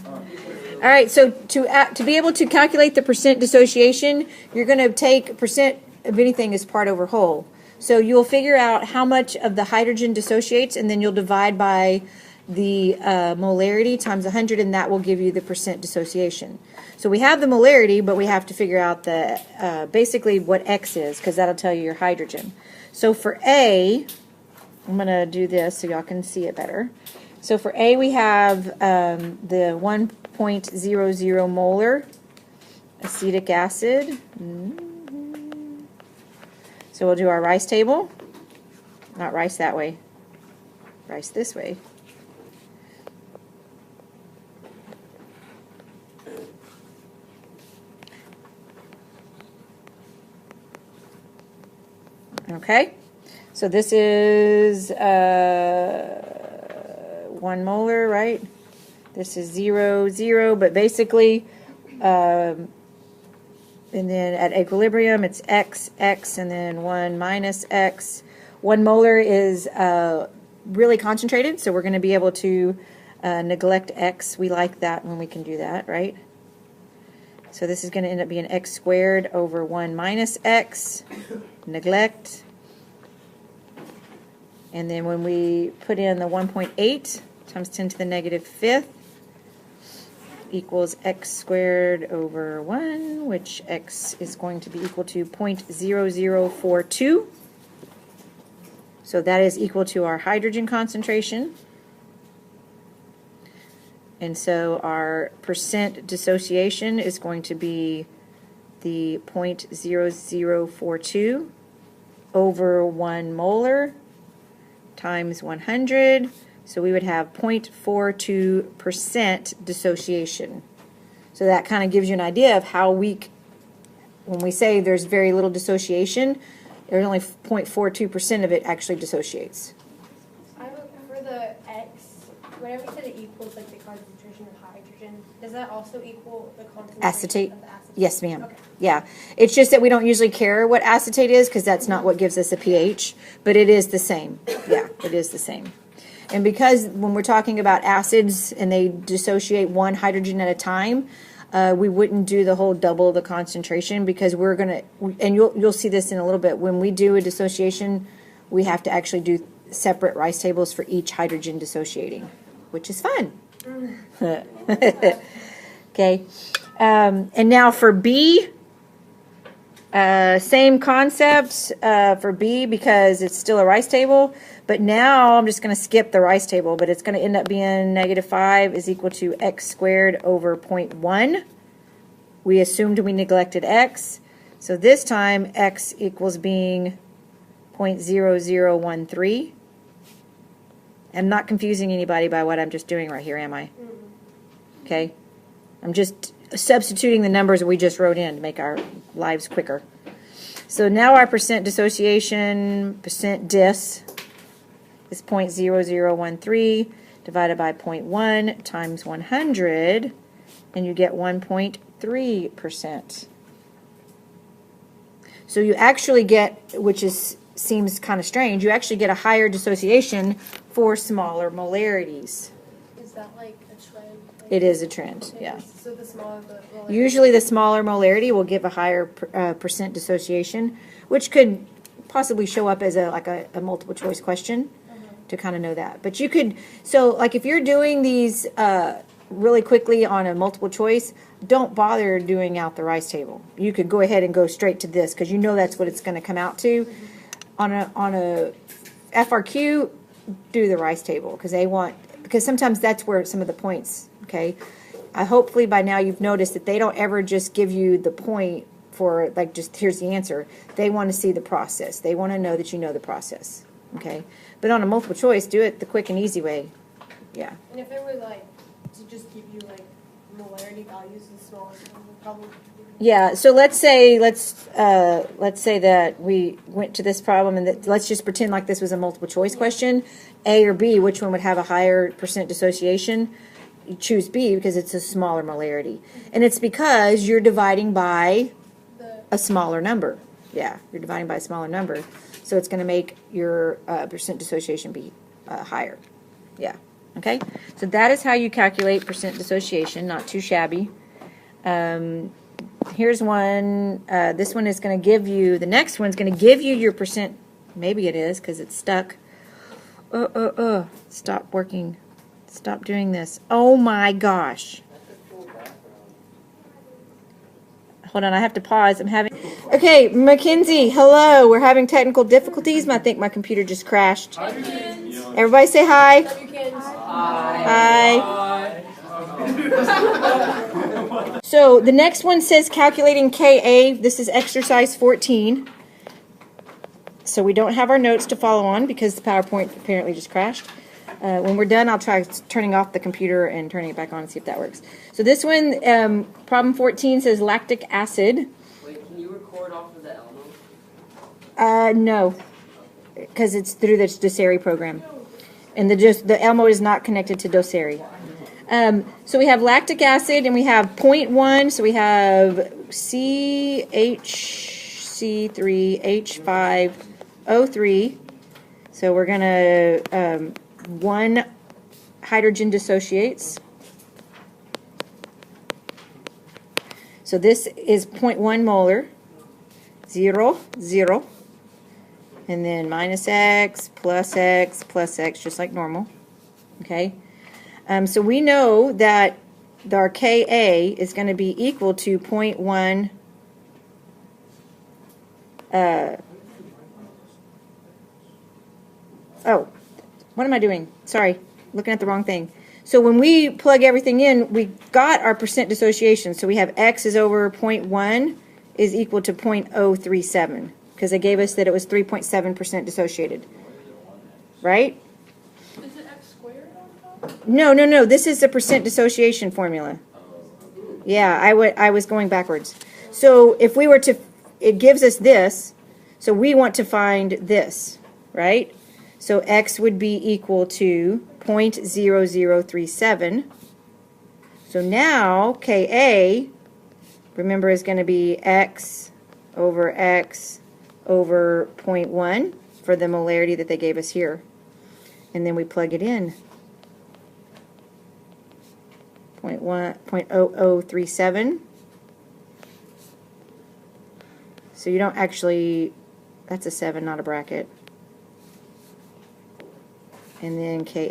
All right, so to be able to calculate the percent dissociation, you're going to take percent of anything as part over whole. So you'll figure out how much of the hydrogen dissociates, and then you'll divide by the molarity times 100, and that will give you the percent dissociation. So we have the molarity, but we have to figure out the basically what X is, because that'll tell you your hydrogen. So for A, I'm going to do this so y'all can see it better. So for A, we have the 1.00 molar acetic acid. So we'll do our rice table. Not rice that way. Rice this way. Okay. So this is 1 molar, right? This is 0, 0, but basically, and then at equilibrium, it's X, X, and then 1 minus X. 1 molar is really concentrated, so we're going to be able to neglect X. We like that when we can do that, right? So this is going to end up being X squared over 1 minus X, neglect. And then when we put in the 1.8 times 10 to the negative 5th equals X squared over 1, which X is going to be equal to 0.0042. So that is equal to our hydrogen concentration. And so our percent dissociation is going to be the 0.0042 over 1 molar times 100. So we would have 0.42% dissociation. So that kind of gives you an idea of how weak, when we say there's very little dissociation, there's only 0.42% of it actually dissociates. For the X, whenever you said it equals like the concentration of hydrogen, does that also equal the concentration Acetate? of the acetate? Yes, ma'am. Okay. Yeah. It's just that we don't usually care what acetate is because that's not what gives us a pH, but it is the same. Yeah, it is the same. And because when we're talking about acids and they dissociate one hydrogen at a time, we wouldn't do the whole double the concentration because we're going to, and you'll see this in a little bit, when we do a dissociation, we have to actually do separate rice tables for each hydrogen dissociating, which is fun. Okay. And now for B, same concept for B because it's still a rice table, but now I'm just going to skip the rice table, but it's going to end up being negative 5 is equal to X squared over 0.1. We assumed we neglected X, so this time X equals being 0.0013. I'm not confusing anybody by what I'm just doing right here, am I? Okay. I'm just substituting the numbers we just wrote in to make our lives quicker. So now our percent dissociation, percent dis, is 0.0013 divided by 0.1 times 100, and you get 1.3%. So you actually get, which seems kind of strange, you actually get a higher dissociation for smaller molarities. Is that like a trend? It is a trend, yeah. So the smaller the molarity. Usually the smaller molarity will give a higher percent dissociation, which could possibly show up as a multiple choice question to kind of know that. But you could, so like if you're doing these really quickly on a multiple choice, don't bother doing out the rice table. You could go ahead and go straight to this because you know that's what it's going to come out to. On a FRQ, do the rice table because sometimes that's where some of the points, okay? Hopefully by now you've noticed that they don't ever just give you the point for like just here's the answer. They want to see the process. They want to know that you know the process, okay? But on a multiple choice, do it the quick and easy way. Yeah. And if it were like to just give you like molarity values and smallest one, would probably. Yeah. So let's say that we went to this problem and that let's just pretend like this was a multiple choice question, A or B. Which one would have a higher percent dissociation? You choose B because it's a smaller molarity, and it's because you're dividing by a smaller number. Yeah, you're dividing by a smaller number, so it's going to make your percent dissociation be higher. Yeah. Okay, so that is how you calculate percent dissociation, not too shabby. Here's one, this one is going to give you, the next one's going to give you your percent, maybe it is because it's stuck. Stop working. Stop doing this. Oh my gosh. Hold on, I have to pause. I'm having... Okay, Mackenzie, hello. We're having technical difficulties. I think my computer just crashed. Hi, kids. Everybody say hi. Love you, kids. Hi. So the next one says calculating Ka. This is exercise 14. So we don't have our notes to follow on because the PowerPoint apparently just crashed. When we're done, I'll try turning off the computer and turning it back on and see if that works. So this one, problem 14 says lactic acid. Wait, can you record off of the Elmo? No, because it's through the Doceri program. And the Elmo is not connected to Doceri. So we have lactic acid and we have 0.1, so we have CHC3H5O3. So we're going to, 1 hydrogen dissociates. So this is 0.1 molar, 0, 0. And then minus X, plus X, plus X, just like normal. Okay? So we know that our Ka is going to be equal to 0.1 oh, what am I doing? Sorry, looking at the wrong thing. So when we plug everything in, we got our percent dissociation. So we have X is over 0.1 is equal to 0.037 because they gave us that it was 3.7% dissociated. Right? Is it X squared on top? No. This is the percent dissociation formula. Yeah, I was going backwards. So if we were to, it gives us this. So we want to find this, right? So X would be equal to 0.0037. So now Ka, remember, is going to be X over 0.1 for the molarity that they gave us here. And then we plug it in. 0.0037. So you don't actually, that's a 7, not a bracket. And then Ka,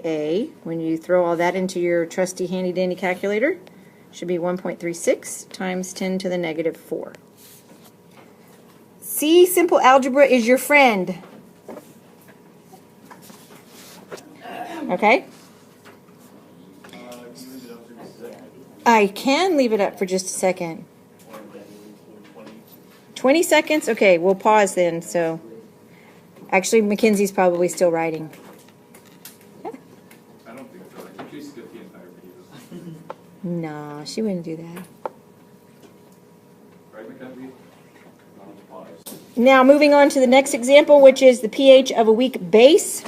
when you throw all that into your trusty handy-dandy calculator, should be 1.36 times 10 to the negative 4. See, simple algebra is your friend. Okay? I can leave it up for just a second. 20 seconds? Okay, we'll pause then. So, actually, Mackenzie's probably still writing. No, she wouldn't do that. Now, moving on to the next example, which is the pH of a weak base.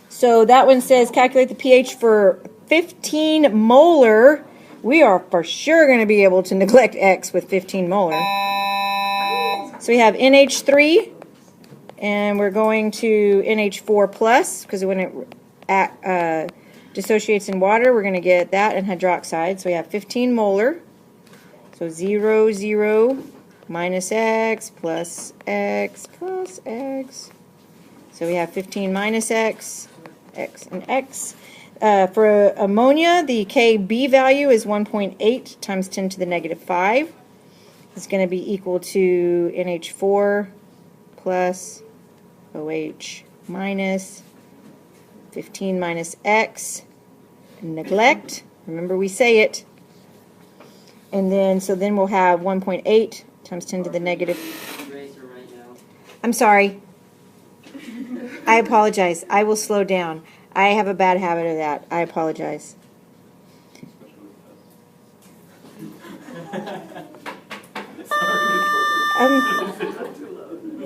So that one says calculate the pH for 15 molar. We are for sure going to be able to neglect X with 15 molar. So we have NH3, and we're going to NH4 plus, because when it dissociates in water, we're going to get that and hydroxide. So we have 15 molar. So 0, 0, minus X, plus X, plus X. So we have 15 minus X, X, and X. For ammonia, the Kb value is 1.8 times 10 to the negative 5. It's going to be equal to NH4 plus OH minus 15 minus X, neglect, remember we say it, and then so then we'll have 1.8 times 10 to the negative. I'm sorry, I apologize, I will slow down. I have a bad habit of that. I apologize.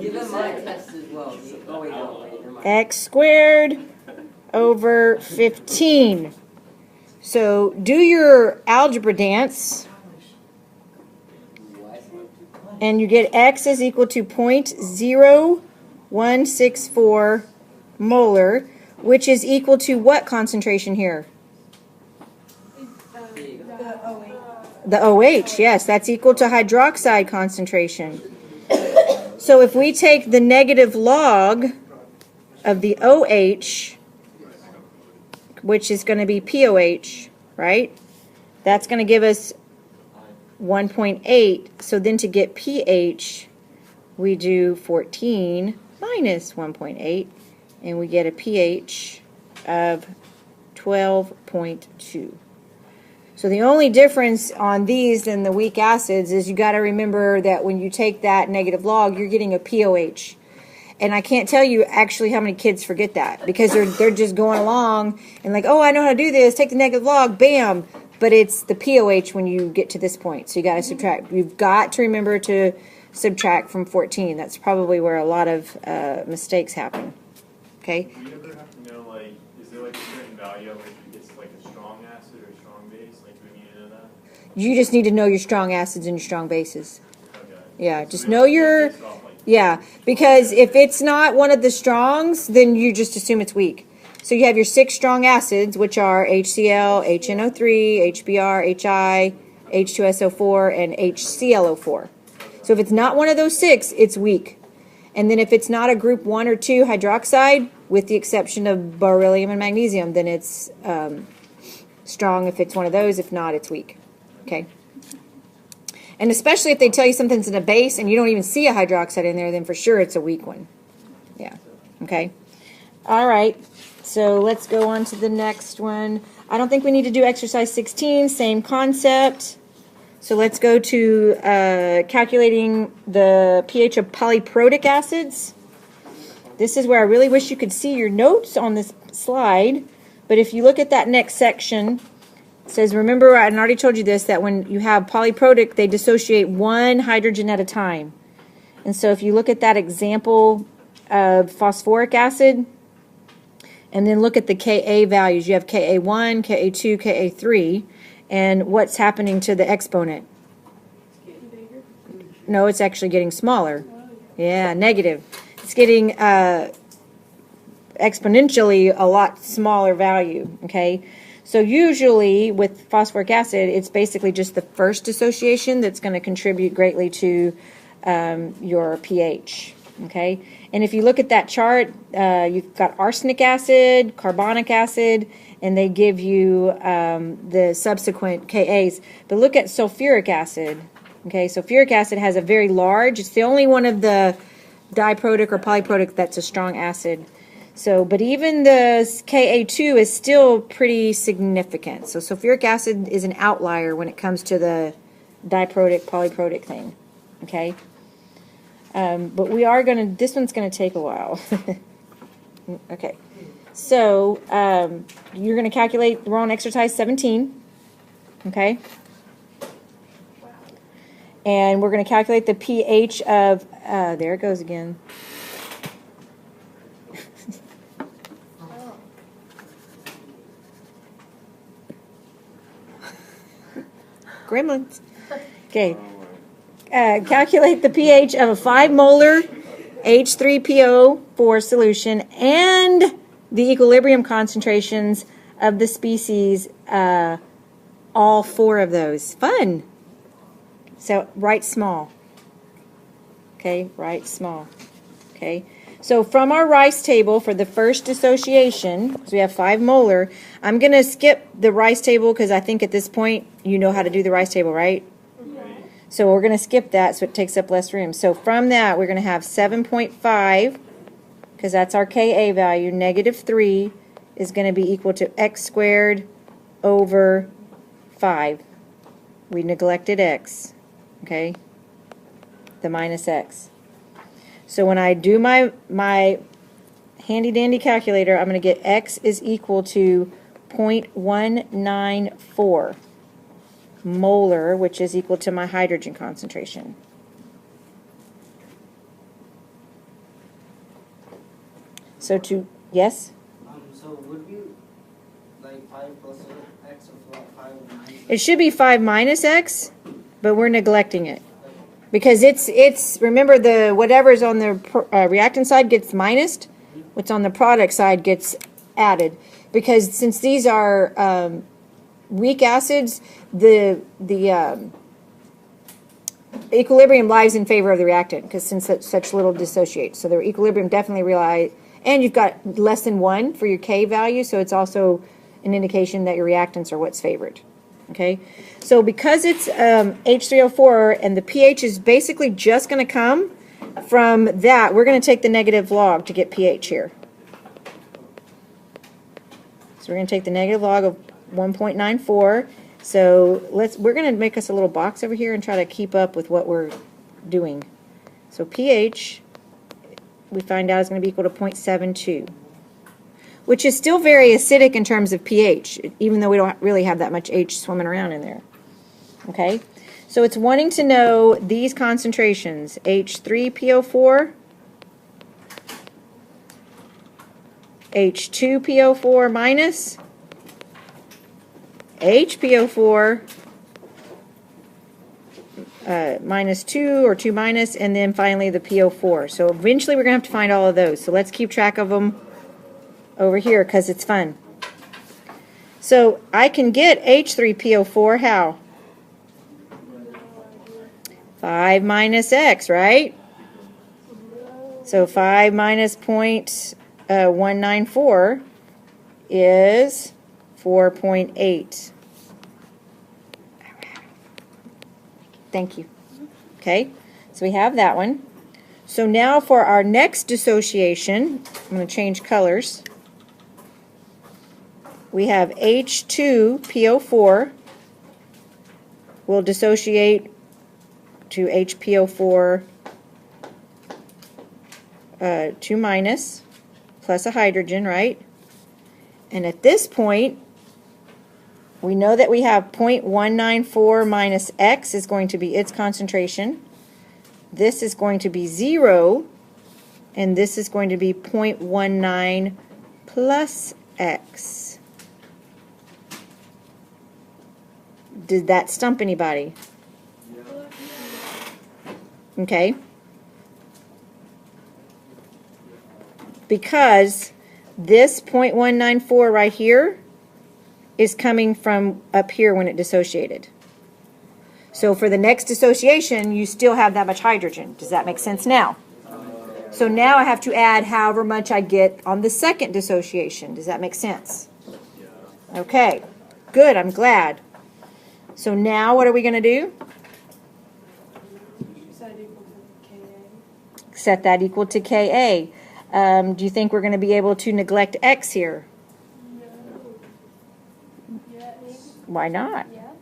Give him my test as well. Oh, wait, no, wait, X squared over 15. So do your algebra dance, and you get X is equal to 0.0164 molar. which is equal to what concentration here? The OH. The OH, yes, that's equal to hydroxide concentration. So if we take the negative log of the OH, which is going to be POH, right? That's going to give us 1.8. So then to get pH, we do 14 minus 1.8, and we get a pH of 12.2. So the only difference on these than the weak acids is you got to remember that when you take that negative log, you're getting a POH. And I can't tell you actually how many kids forget that, because they're just going along and like, oh, I know how to do this, take the negative log, bam. But it's the POH when you get to this point. So you got to subtract. You've got to remember to subtract from 14. That's probably where a lot of mistakes happen. Okay? Do you ever have to know, like, is there like a certain value at which it gets like a strong acid or a strong base? Like, do we need to know that? You just need to know your strong acids and your strong bases. Okay. Yeah, So just we know don't your... base it off, like, Yeah, because if it's not one of the strongs, then you just assume it's weak. So you have your 6 strong acids, which are HCl, HNO3, HBr, HI, H2SO4, and HClO4. So if it's not one of those 6, it's weak. And then if it's not a group 1 or 2 hydroxide, with the exception of beryllium and magnesium, then it's strong if it's one of those. If not, it's weak. Okay? And especially if they tell you something's in a base and you don't even see a hydroxide in there, then for sure it's a weak one. Yeah. Okay? All right. So let's go on to the next one. I don't think we need to do exercise 16. Same concept. So let's go to calculating the pH of polyprotic acids. This is where I really wish you could see your notes on this slide. But if you look at that next section, it says, remember, I already told you this, that when you have polyprotic, they dissociate one hydrogen at a time. And so if you look at that example of phosphoric acid, and then look at the Ka values, you have Ka1, Ka2, Ka3, and what's happening to the exponent? No, it's actually getting smaller. Yeah, negative. It's getting exponentially a lot smaller value, okay? So usually with phosphoric acid, it's basically just the first dissociation that's going to contribute greatly to your pH, okay? And if you look at that chart, you've got arsenic acid, carbonic acid, and they give you the subsequent Kas. But look at sulfuric acid, okay? Sulfuric acid has a very large, it's the only one of the diprotic or polyprotic that's a strong acid. So, but even the Ka2 is still pretty significant. So sulfuric acid is an outlier when it comes to the diprotic, polyprotic thing. Okay? But we are going to, this one's going to take a while. Okay. So, you're going to calculate, we're on exercise 17. Okay? And we're going to calculate the pH of, there it goes again. Gremlins. Okay. Calculate the pH of a 5 molar H3PO4 solution and the equilibrium concentrations of the species, all 4 of those. Fun. So write small. Okay, write small. Okay. So from our rice table for the first dissociation, so we have 5 molar, I'm going to skip the rice table because I think at this point you know how to do the rice table, right? Yeah. So we're going to skip that so it takes up less room. So from that we're going to have 7.5, because that's our Ka value, negative 3 is going to be equal to x squared over 5. We neglected x, okay? The minus x. So when I do my handy-dandy calculator, I'm going to get x is equal to 0.194 molar, which is equal to my hydrogen concentration. So to, yes? So would you, like 5 plus x or 5 minus? It should be 5 minus x, but we're neglecting it. Because it's remember, the whatever's on the reactant side gets minused, what's on the product side gets added, because since these are weak acids, the equilibrium lies in favor of the reactant, because since such little dissociates. So the equilibrium definitely relies, and you've got less than 1 for your K value, so it's also an indication that your reactants are what's favored. Okay, so because it's H3O4 and the pH is basically just going to come from that, we're going to take the negative log to get pH here. So we're going to take the negative log of 1.94. So we're going to make us a little box over here and try to keep up with what we're doing. So pH, we find out is going to be equal to 0.72. Which is still very acidic in terms of pH, even though we don't really have that much H swimming around in there. Okay, so it's wanting to know these concentrations, H3PO4, H2PO4 minus, HPO4 minus 2 or 2 minus, and then finally the PO4. So eventually we're going to have to find all of those. So let's keep track of them over here because it's fun. So I can get H3PO4 how? 5 minus X, right? So 5 minus 0.194 is 4.8. Thank you. Okay, so we have that one. So now for our next dissociation, I'm going to change colors. We have H2PO4 will dissociate to HPO4 2 minus plus a hydrogen, right? And at this point, we know that we have 0.194 minus X is going to be its concentration. This is going to be 0, and this is going to be 0.19 plus X. Did that stump anybody? Okay. Because this 0.194 right here is coming from up here when it dissociated. So for the next dissociation, you still have that much hydrogen. Does that make sense now? So now I have to add however much I get on the second dissociation. Does that make sense? Okay. Good. I'm glad. So now what are we going to do? Set that equal to Ka. Do you think we're going to be able to neglect X here? No. Yeah, maybe. Why not? Yeah,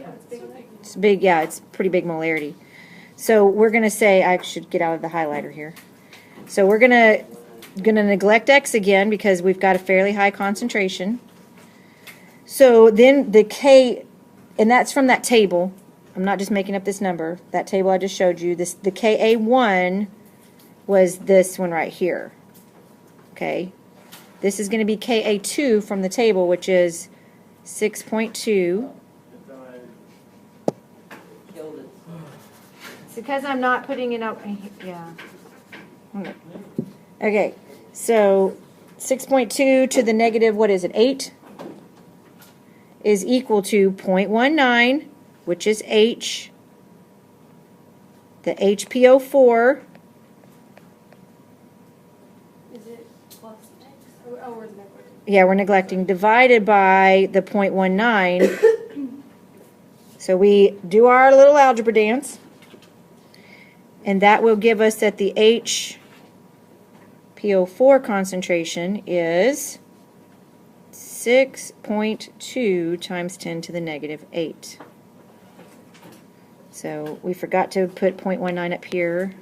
it's big. It's big, yeah, it's pretty big molarity. So we're going to say, I should get out of the highlighter here. So we're going to neglect X again because we've got a fairly high concentration. So then the K, and that's from that table. I'm not just making up this number. That table I just showed you, the Ka1 was this one right here. Okay. This is going to be Ka2 from the table, which is 6.2. It's because I'm not putting it up. Yeah. Okay. So 6.2 to the negative, what is it, 8? Is equal to 0.19, which is H. The HPO4. Is it plus X? Oh, we're neglecting. Yeah, we're neglecting. Divided by the 0.19. So we do our little algebra dance. And that will give us that the HPO4 concentration is 6.2 times 10 to the negative 8. So we forgot to put 0.19 up here.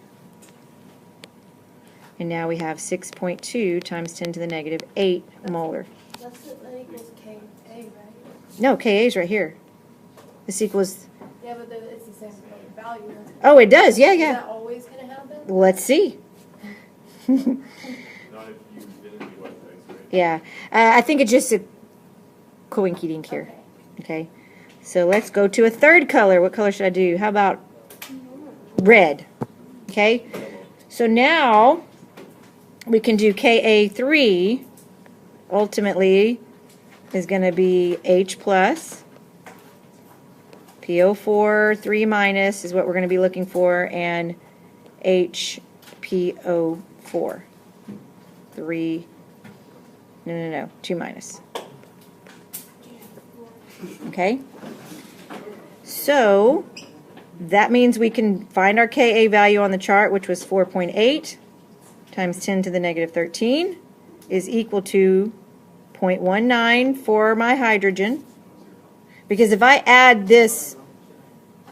And now we have 6.2 times 10 to the negative 8 molar. That equals Ka, right? No, Ka is right here. This equals... Yeah, but it's the same value. Oh, it does. Yeah, Is yeah. that always going to happen? Let's see. Not if you didn't do white text, right? Yeah. I think it's just a coinkydink here. Okay. So let's go to a third color. What color should I do? How about red? Okay. So now we can do Ka3 ultimately is going to be H plus. PO4 3 minus is what we're going to be looking for, and HPO4 3, no, 2 minus. Okay? So that means we can find our Ka value on the chart, which was 4.8 times 10 to the negative 13 is equal to 0.19 for my hydrogen. Because if I add this,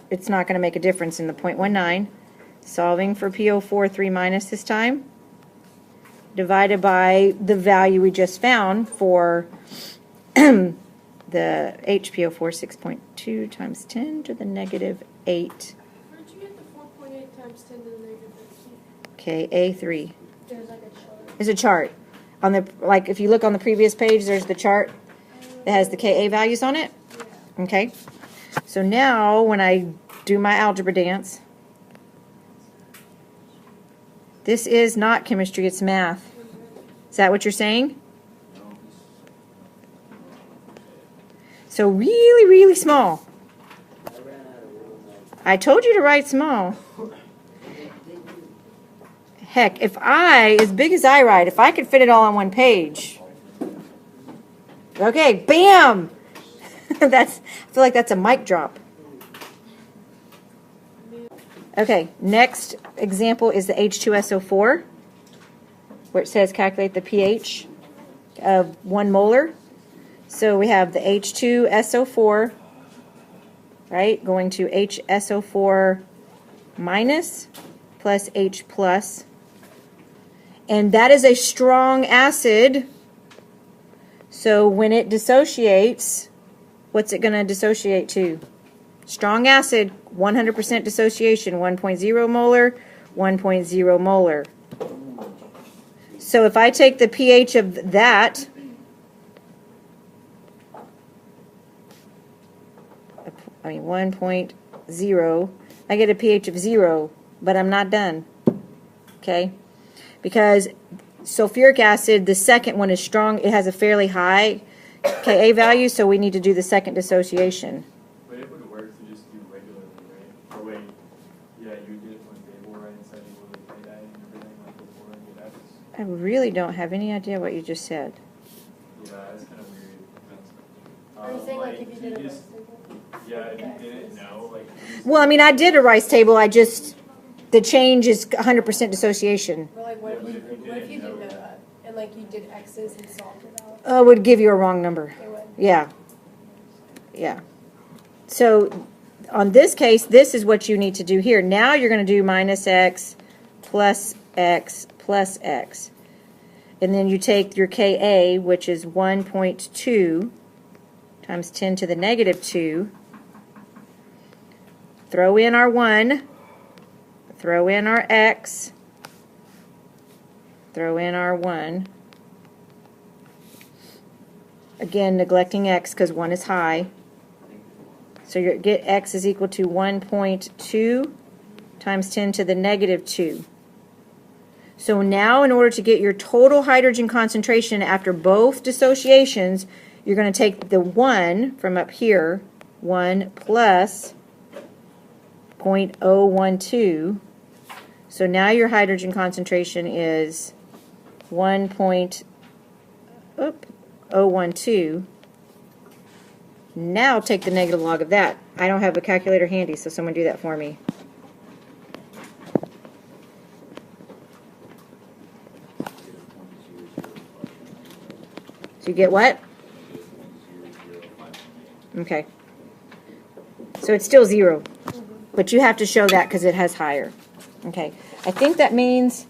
it's not going to make a difference in the 0.19. Solving for PO4 3 minus this time, divided by the value we just found for the HPO4 6.2 times 10 to the negative 8. Where'd you get the 4.8 times 10 to the negative Ka3. There's like a chart. There's a chart. On the, like, if you look on the previous page, there's the chart that has the Ka values on it. Yeah. Okay. So now when I do my algebra dance, this is not chemistry, it's math. Is that what you're saying? So really, really small. I told you to write small. Heck, if I, as big as I write, if I could fit it all on one page. Okay, bam! I feel like that's a mic drop. Okay, next example is the H2SO4, where it says calculate the pH of 1 molar. So we have the H2SO4, right, going to HSO4 minus plus H plus. And that is a strong acid. So when it dissociates, what's it going to dissociate to? Strong acid, 100% dissociation, 1.0 molar, 1.0 molar. So if I take the pH of that, I mean 1.0, I get a pH of 0, but I'm not done. Okay? Because sulfuric acid, the second one is strong, it has a fairly high Ka value, so we need to do the second dissociation. But it would work to just do regularly, right? Or wait, yeah, you did it one table, right? Instead you would play that and everything like before, and that's, I really don't have any idea what you just said. yeah, that's kind of weird. Are you saying like if you did a just, yeah, if you didn't know, like. Well, I mean, I did a rice table, the change is 100% dissociation. Or like what if you didn't know that? And like you did X's and solved it out? It would give you a wrong number. It would. Yeah. Yeah. So on this case, this is what you need to do here. Now you're going to do minus x plus x plus x. And then you take your Ka, which is 1.2 times 10 to the negative 2. Throw in our 1. Throw in our x. Throw in our 1. Again, neglecting x because 1 is high. So you get x is equal to 1.2 times 10 to the negative 2. So now in order to get your total hydrogen concentration after both dissociations, you're going to take the 1 from up here, 1 plus 0.012. So now your hydrogen concentration is 1.012. Now take the negative log of that. I don't have a calculator handy, so someone do that for me. So you get what? Okay. So it's still 0. But you have to show that because it has higher. Okay. I think that means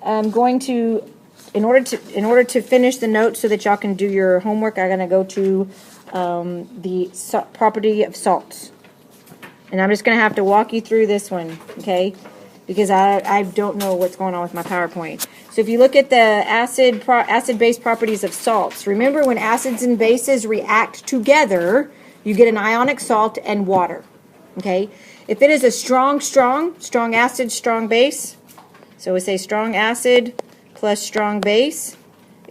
I'm going to, in order to finish the notes so that y'all can do your homework, I'm going to go to the property of salts. And I'm just going to have to walk you through this one, okay? Because I don't know what's going on with my PowerPoint. So if you look at the acid-base properties of salts, remember when acids and bases react together, you get an ionic salt and water, okay? If it is a strong acid, strong base, so we say strong acid plus strong base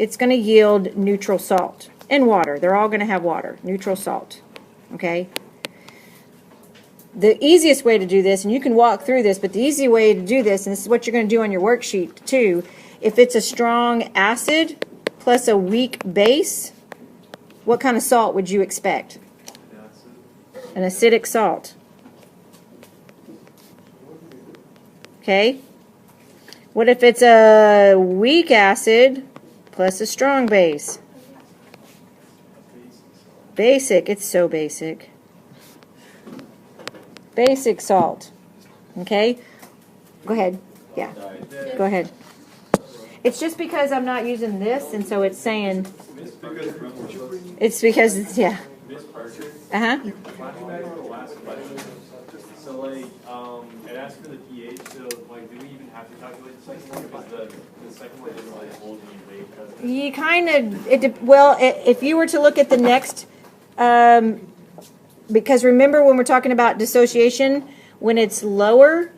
it's going to yield neutral salt and water. They're all going to have water, neutral salt. Okay? The easiest way to do this, and you can walk through this, but the easy way to do this, and this is what you're going to do on your worksheet too, if it's a strong acid plus a weak base, what kind of salt would you expect? An acidic salt. Okay? What if it's a weak acid plus a strong base? Basic. It's so basic. Basic salt. Okay? Go ahead. Yeah. Go ahead. It's just because I'm not using this, and so it's saying... It's because it's, yeah. Uh-huh. So, like, it asks for the pH, so, like, do we even have to calculate the second one? Because the second one doesn't really hold any weight, does it? You kind of, well, if you were to look at the next, because remember when we're talking about dissociation, when it's lower,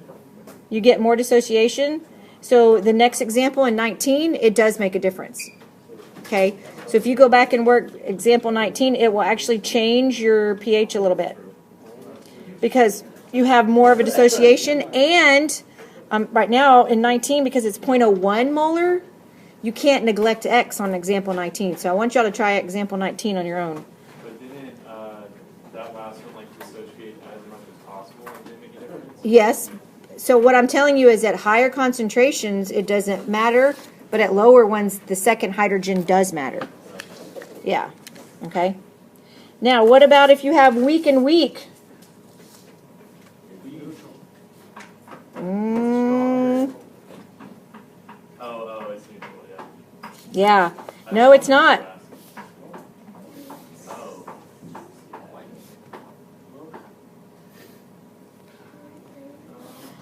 you get more dissociation. So the next example in 19, it does make a difference. Okay, so if you go back and work example 19, it will actually change your pH a little bit. Because you have more of a dissociation, and right now in 19, because it's 0.01 molar, you can't neglect X on example 19. So I want y'all to try example 19 on your own. But didn't that last one, like, dissociate as much as possible? And didn't make a difference? Yes. So what I'm telling you is at higher concentrations, it doesn't matter, but at lower ones, the second hydrogen does matter. Yeah. Okay. Now, what about if you have weak and weak? Oh, it's neutral, yeah. Yeah. No, it's not.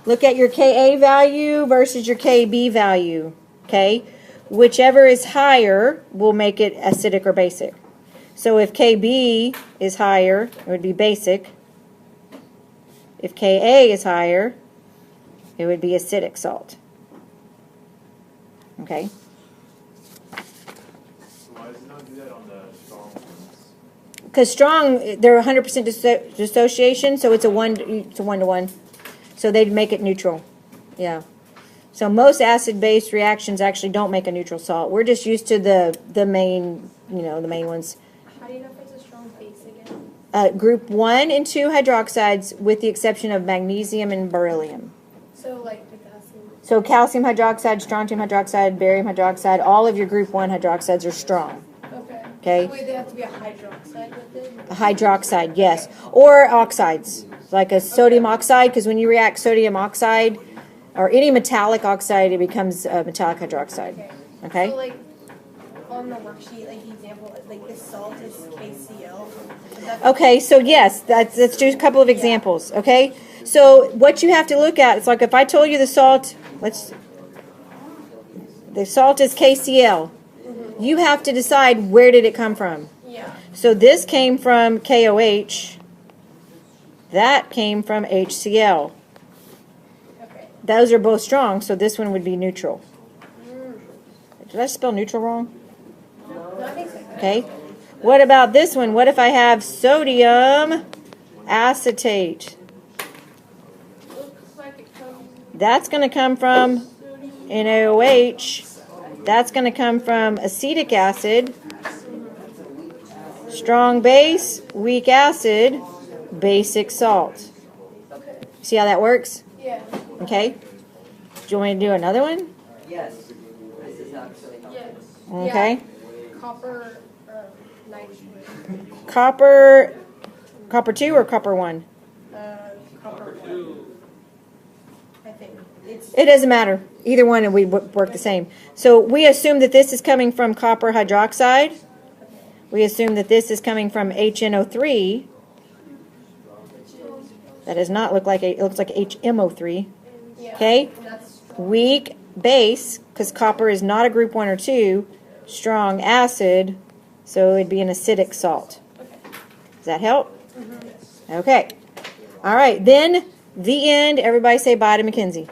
Look at your Ka value versus your Kb value. Okay? Whichever is higher will make it acidic or basic. So if Kb is higher, it would be basic. If Ka is higher, it would be acidic salt. Okay? So why does it not do that on the strong ones? Because strong, they're 100% dissociation, so it's a one-to-one. So they'd make it neutral. Yeah. So most acid-base reactions actually don't make a neutral salt. We're just used to the main, the main ones. How do you know if it's a strong base again? Group 1 and 2 hydroxides, with the exception of magnesium and beryllium. So like potassium. So calcium hydroxide, strontium hydroxide, barium hydroxide, all of your group 1 hydroxides are strong. Okay. Okay? So wait, they have to be a hydroxide with it? A hydroxide, yes. Or oxides, like a sodium oxide, because when you react sodium oxide or any metallic oxide, it becomes metallic hydroxide. Okay? So like on the worksheet, like the example, like this salt is KCl. Is that Okay, so yes, let's do a couple of examples, okay? So what you have to look at, it's like if I told you the salt is KCl. You have to decide where did it come from. Yeah. So this came from KOH. That came from HCl. Okay. Those are both strong, so this one would be neutral. Did I spell neutral wrong? No, I think so. Okay. What about this one? What if I have sodium acetate? Looks like it comes That's going to come from NaOH. That's going to come from acetic acid. Strong base, weak acid, basic salt. okay. See how that works? Yeah. Okay. Do you want me to do another one? Yes, this is actually helpful. Yes. Okay. Yeah. Copper nitrogen. Copper 2 or copper 1? Copper 1. I think it's It doesn't matter. Either one and we work the same. So we assume that this is coming from copper hydroxide. We assume that this is coming from HNO3. That does not look like it looks like HMO3. yeah. Okay? And that's Weak base, because copper is not a group 1 or 2. Strong acid, so it'd be an acidic salt. Does that help? Okay. All right. Then the end. Everybody say bye to Mackenzie.